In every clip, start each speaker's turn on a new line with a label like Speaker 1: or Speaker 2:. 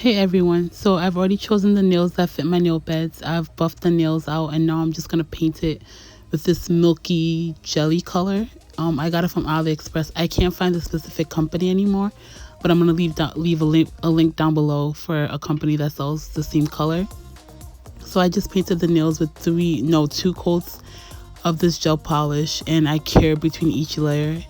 Speaker 1: Hey everyone, so I've already chosen the nails that fit my nail beds. I've buffed the nails out and now I'm just going to paint it with this Milky jelly color. I got it from AliExpress. I can't find the specific company anymore, but I'm going to leave a link down below for a company that sells the same color. So I just painted the nails with two coats of this gel polish, and I cured between each layer.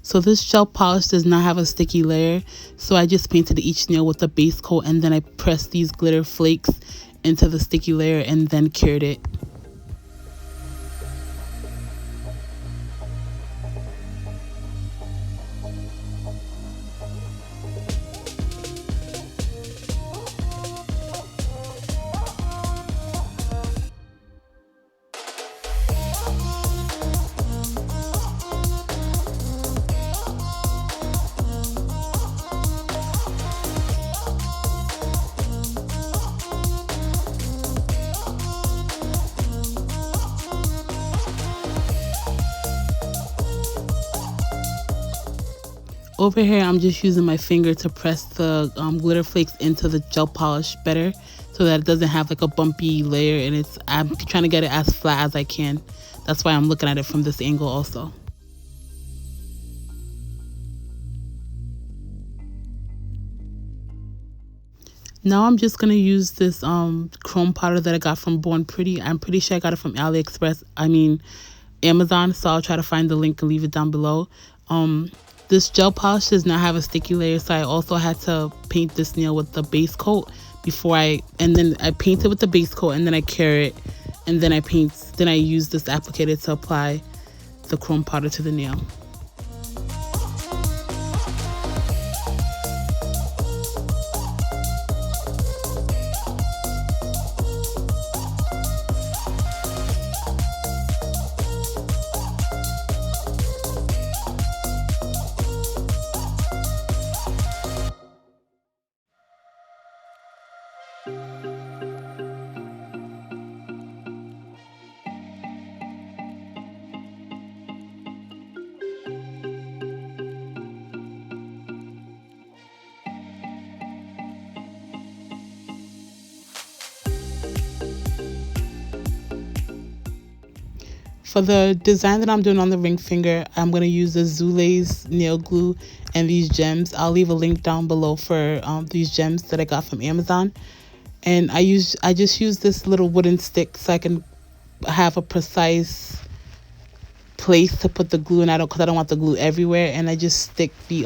Speaker 1: So this gel polish does not have a sticky layer, so I just painted each nail with a base coat, and then I pressed these glitter flakes into the sticky layer and then cured it. Over here, I'm just using my finger to press the glitter flakes into the gel polish better so that it doesn't have like a bumpy layer, and I'm trying to get it as flat as I can. That's why I'm looking at it from this angle also. Now I'm just going to use this chrome powder that I got from Born Pretty. I'm pretty sure I got it from Amazon, so I'll try to find the link and leave it down below. This gel polish does not have a sticky layer, so I also had to paint this nail with the base coat and then I paint it with the base coat, and then I cure it, and then I use this applicator to apply the chrome powder to the nail. For the design that I'm doing on the ring finger, I'm going to use the Zula's nail glue and these gems. I'll leave a link down below for these gems that I got from Amazon. And I just use this little wooden stick so I can have a precise place to put the glue, and because I don't want the glue everywhere. And I just stick the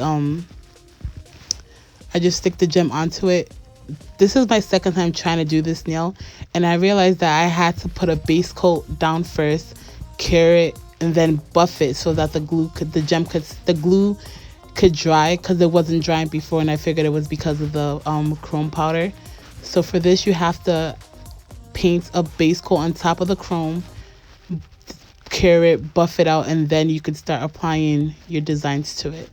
Speaker 1: gem onto it. This is my second time trying to do this nail, and I realized that I had to put a base coat down first, cure it, and then buff it so that the glue could dry, because it wasn't drying before, and I figured it was because of the chrome powder. So for this, you have to paint a base coat on top of the chrome, cure it, buff it out, and then you could start applying your designs to it.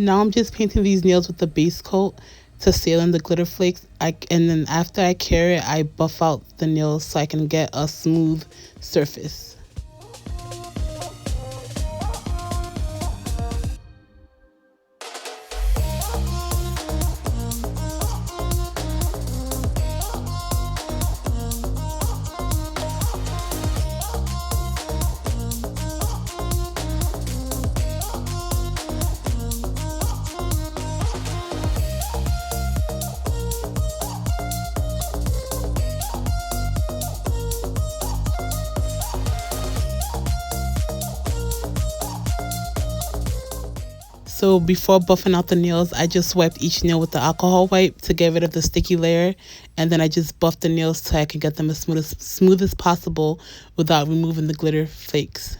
Speaker 1: Now I'm just painting these nails with the base coat to seal in the glitter flakes. And then after I cure it, I buff out the nails so I can get a smooth surface. So before buffing out the nails, I just wiped each nail with the alcohol wipe to get rid of the sticky layer. And then I just buffed the nails so I can get them as smooth as possible without removing the glitter flakes.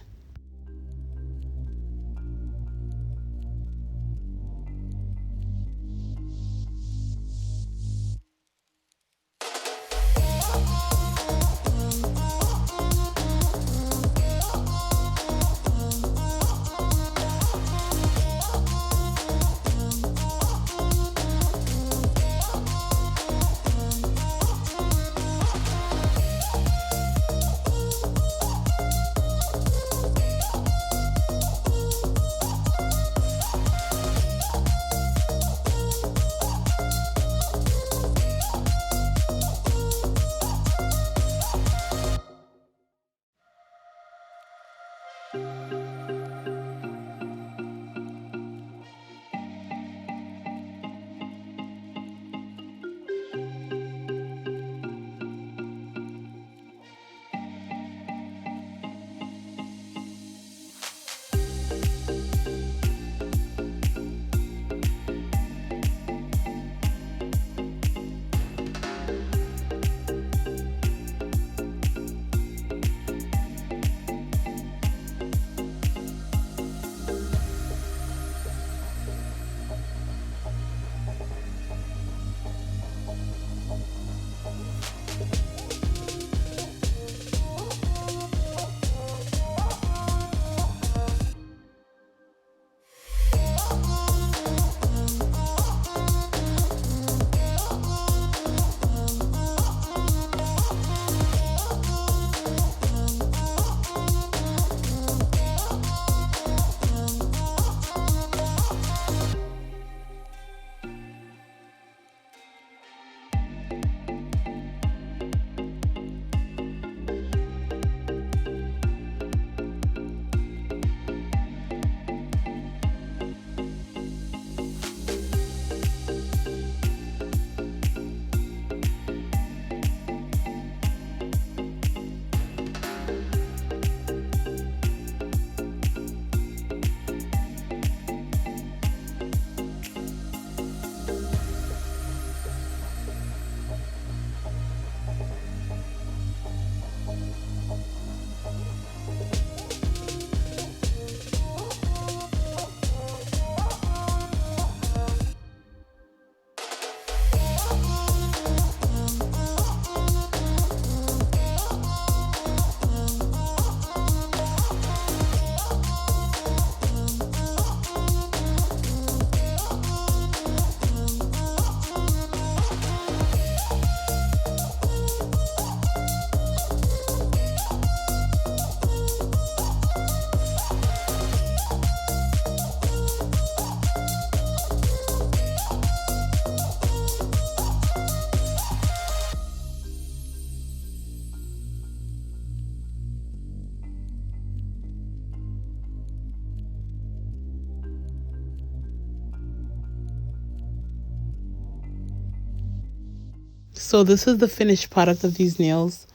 Speaker 1: So this is the finished product of these nails.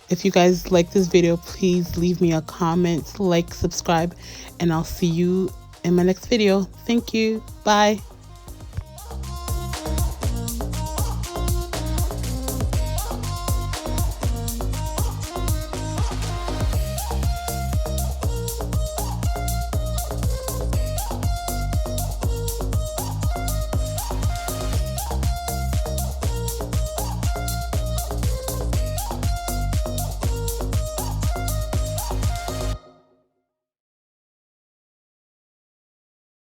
Speaker 1: If you guys like this video, please leave me a comment, like, subscribe, and I'll see you in my next video. Thank you. Bye.